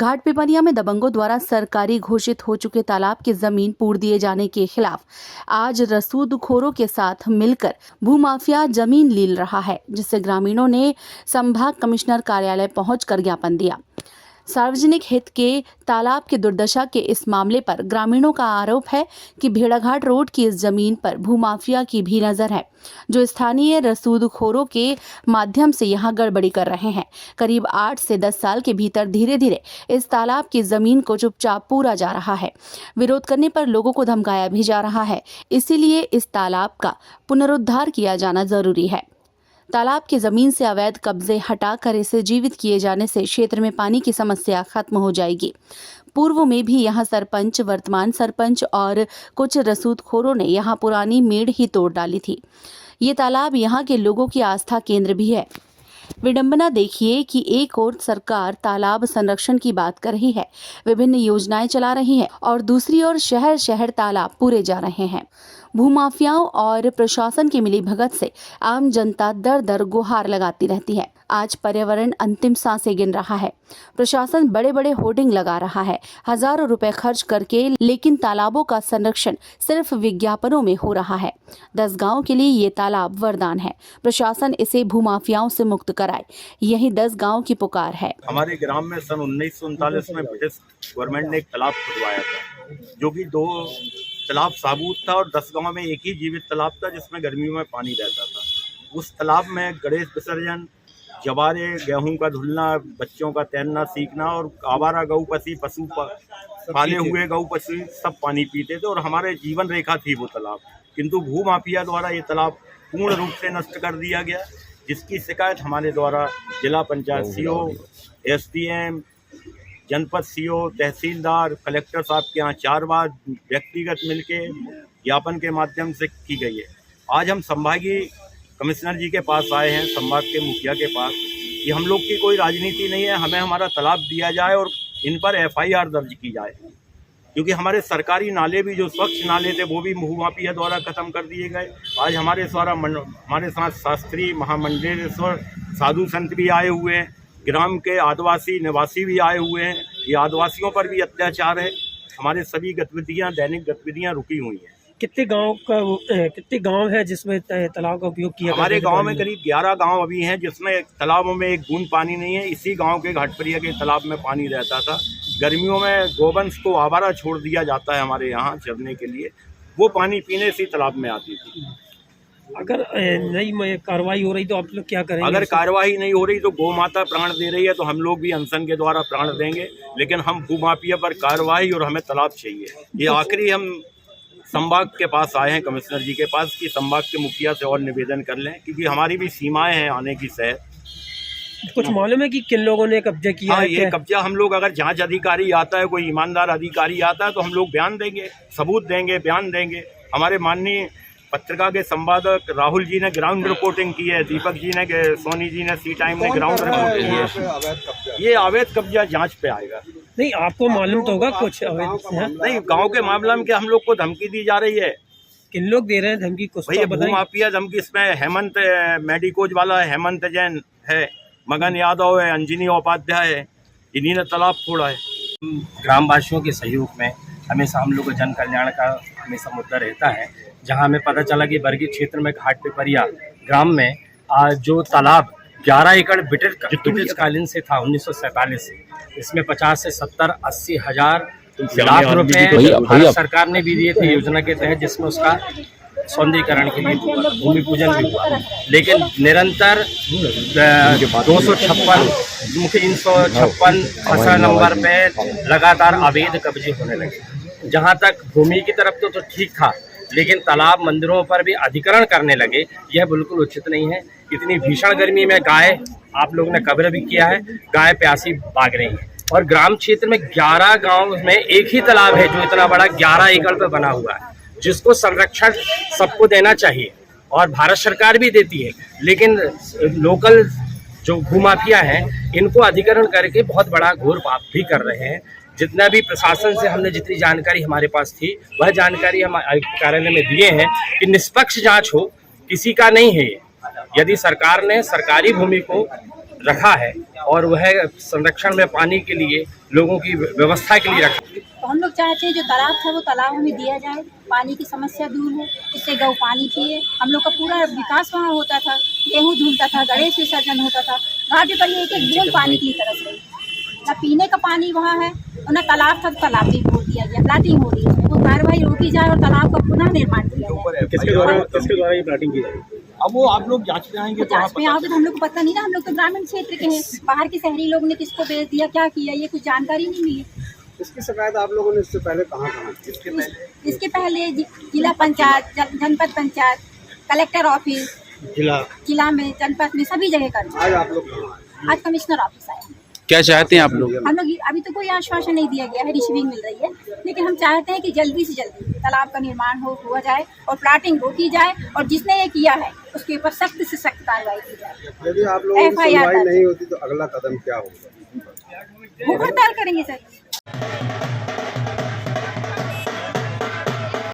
घाट पिपरिया में दबंगों द्वारा सरकारी घोषित हो चुके तालाब की जमीन पूर दिए जाने के खिलाफ आज रसूदखोरों के साथ मिलकर भूमाफिया जमीन लील रहा है, जिससे ग्रामीणों ने संभाग कमिश्नर कार्यालय पहुंचकर ज्ञापन दिया। सार्वजनिक हित के तालाब की दुर्दशा के इस मामले पर ग्रामीणों का आरोप है कि भेड़ाघाट रोड की इस जमीन पर भूमाफिया की भी नजर है, जो स्थानीय रसूदखोरों के माध्यम से यहां गड़बड़ी कर रहे हैं। करीब 8 से 10 साल के भीतर धीरे धीरे इस तालाब की जमीन को चुपचाप पूरा जा रहा है। विरोध करने पर लोगों को धमकाया भी जा रहा है, इसीलिए इस तालाब का पुनरुद्धार किया जाना जरूरी है। तालाब की जमीन से अवैध कब्जे हटाकर इसे जीवित किए जाने से क्षेत्र में पानी की समस्या खत्म हो जाएगी। पूर्व में भी यहां सरपंच, वर्तमान सरपंच और कुछ रसूदखोरों ने यहां पुरानी मेड़ ही तोड़ डाली थी। ये तालाब यहां के लोगों की आस्था केंद्र भी है। विडंबना देखिए कि एक ओर सरकार तालाब संरक्षण की बात कर रही है, विभिन्न योजनाएं चला रही है, और दूसरी ओर शहर शहर तालाब पूरे जा रहे हैं। भूमाफियाओं और प्रशासन की मिलीभगत से आम जनता दर दर गुहार लगाती रहती है। आज पर्यावरण अंतिम सांसें गिन रहा है। प्रशासन बड़े बड़े होर्डिंग लगा रहा है, हजारों रुपए खर्च करके, लेकिन तालाबों का संरक्षण सिर्फ विज्ञापनों में हो रहा है। 10 गांव के लिए ये तालाब वरदान है। प्रशासन इसे भूमाफियाओं से मुक्त कराए, यही 10 गांव की पुकार है। हमारे ग्राम में सन 1939 में ब्रिटिश गवर्नमेंट ने एक तालाब खुदवाया था, जो कि 2 तालाब साबूत था और 10 गांव में एक ही जीवित तालाब था, जिसमें गर्मियों में पानी रहता था। उस तालाब में गणेश विसर्जन, जवारे, गेहूं का धुलना, बच्चों का तैरना सीखना और आवारा गऊ पशु पाले हुए गऊ पशु सब पानी पीते थे और हमारे जीवन रेखा थी वो तालाब। किंतु भूमाफिया द्वारा ये तालाब पूर्ण रूप से नष्ट कर दिया गया, जिसकी शिकायत हमारे द्वारा जिला पंचायत सीओ, एसडीएम, जनपद सीओ, तहसीलदार, कलेक्टर साहब के यहाँ 4 बार व्यक्तिगत मिलके ज्ञापन के माध्यम से की गई है। आज हम संभागीय कमिश्नर जी के पास आए हैं, संभाग के मुखिया के पास, कि हम लोग की कोई राजनीति नहीं है, हमें हमारा तालाब दिया जाए और इन पर FIR दर्ज की जाए, क्योंकि हमारे सरकारी नाले भी जो स्वच्छ नाले थे वो भी भूमाफिया द्वारा खत्म कर दिए गए। आज हमारे साथ शास्त्री, महामंडलेश्वर, साधु संत भी आए हुए हैं, ग्राम के आदिवासी निवासी भी आए हुए हैं। ये आदिवासियों पर भी अत्याचार है। हमारे सभी गतिविधियां, दैनिक गतिविधियां रुकी हुई हैं। कितने गांव है जिसमें तालाब का उपयोग किया? हमारे गांव में करीब 11 गांव अभी हैं जिसमें तालाबों में एक बूंद पानी नहीं है। इसी गांव के घाटपिपरिया के तालाब में पानी रहता था। गर्मियों में गोवंश को आवारा छोड़ दिया जाता है हमारे यहाँ चरने के लिए, वो पानी पीने से तालाब में आती थी। अगर नई कार्रवाई हो रही तो आप लोग क्या करेंगे? अगर कार्रवाई नहीं हो रही तो गौ माता प्राण दे रही है तो हम लोग भी अनशन के द्वारा प्राण देंगे, लेकिन हम भूमाफिया पर कार्रवाई और हमें तालाब चाहिए। ये आखिरी हम संभाग के पास आए हैं, कमिश्नर जी के पास, कि संभाग के मुखिया से और निवेदन कर लें, क्योंकि हमारी भी सीमाएं हैं आने की शहर। कुछ मालूम है कि किन लोगों ने कब्जा किया? हाँ, ये कब्जा हम लोग, अगर जांच अधिकारी आता है, कोई ईमानदार अधिकारी आता है तो हम लोग बयान देंगे, सबूत देंगे, बयान देंगे। हमारे माननीय पत्रिका के संपादक राहुल जी ने ग्राउंड रिपोर्टिंग की है, दीपक जी ने, सोनी जी ने, सी टाइम ने ग्राउंड रिपोर्टिंग की है। ये अवैध कब्जा जांच पे आएगा। नहीं, आपको मालूम तो होगा कुछ अवैध? नहीं, गांव के मामला में क्या हम लोग को धमकी दी जा रही है? किन लोग दे रहे हैं धमकी? कुछ भैया भूमाफिया धमकी, इसमें हेमंत मेडिकोज वाला हेमंत जैन है, मगन यादव है, अंजनी उपाध्याय है, इन्हीं ने तालाब फोड़ा है। ग्रामवासियों के सहयोग में हमेशा हम लोग को जन कल्याण का हमेशा मुद्दा रहता है। जहां हमें पता चला कि बरगी क्षेत्र में घाट पिपरिया ग्राम में जो तालाब 11 एकड़ ब्रिटिश कालीन से था 1947 से, इसमें 50 से 70, 80 हजार लाख रुपए भारत सरकार ने भी दिए थे योजना के तहत, जिसमें उसका सौंदर्यीकरण के लिए भूमि पूजन भी हुआ। लेकिन निरंतर 356 फसल नंबर पे लगातार अवैध कब्जे होने लगे। जहां तक भूमि की तरफ तो ठीक था, लेकिन तालाब मंदिरों पर भी अधिग्रहण करने लगे। यह बिल्कुल उचित नहीं है। इतनी भीषण गर्मी में गाय, आप लोगों ने कवर भी किया है, गाय प्यासी भाग रही है। और ग्राम क्षेत्र में 11 गांव में एक ही तालाब है जो इतना बड़ा 11 एकड़ पे बना हुआ है, जिसको संरक्षण सबको देना चाहिए और भारत सरकार भी देती है। लेकिन लोकल जो भूमाफिया हैं, इनको अधिग्रहण करके बहुत बड़ा घोर पाप भी कर रहे हैं। जितना भी प्रशासन से हमने जितनी जानकारी हमारे पास थी, वह जानकारी हम कार्यालय में दिए हैं कि निष्पक्ष जांच हो, किसी का नहीं है। यदि सरकार ने सरकारी भूमि को रखा है और वह संरक्षण में पानी के लिए लोगों की व्यवस्था के लिए रखा। तो हम लोग चाहते हैं जो तालाब था वो तालाब हमें दिया जाए, पानी की समस्या दूर हो, इससे गौ पानी पिए। हम लोग का पूरा विकास वहाँ होता था, गेहूँ धुलता था, गणेश विसर्जन होता था, घाटी पर एक एक बूंद पानी के लिए तरस रही। न पीने का पानी वहाँ है और न तालाब था, तो तालाब भी खोल दिया गया, प्लाटिंग हो रही है। वो कार्रवाई रोकी जाए और तालाब का पुनः निर्माण किया जाए। किसके द्वारा ये प्लाटिंग की जाएगी? अब वो आप लोग जांच में आएंगे तो जांच में आओगे तो हम लोग को पता नहीं ना, हम लोग तो ग्रामीण क्षेत्र के हैं, बाहर के शहरी लोग ने किसको बेच दिया, क्या किया, ये कुछ जानकारी नहीं मिली। इसकी शिकायत आप लोगों ने इससे पहले कहाँ इसके पहले जिला पंचायत, जनपद पंचायत, कलेक्टर ऑफिस, जिला में, जनपद में, सभी जगह कर आज आप लोग कहाँ आए? आज कमिश्नर ऑफिस आया। क्या चाहते हैं आप लोग? हम लोग अभी तो कोई आश्वासन नहीं दिया गया है, रिसीविंग मिल रही है, लेकिन हम चाहते हैं कि जल्दी से जल्दी तालाब का निर्माण हुआ जाए और प्लाटिंग रोकी जाए और जिसने ये किया है उसके ऊपर सख्त से सख्त कार्रवाई की जाए। यदि आप लोगों की सुनवाई नहीं होती तो अगला कदम क्या होगा? वो हड़ताल करेंगे सर।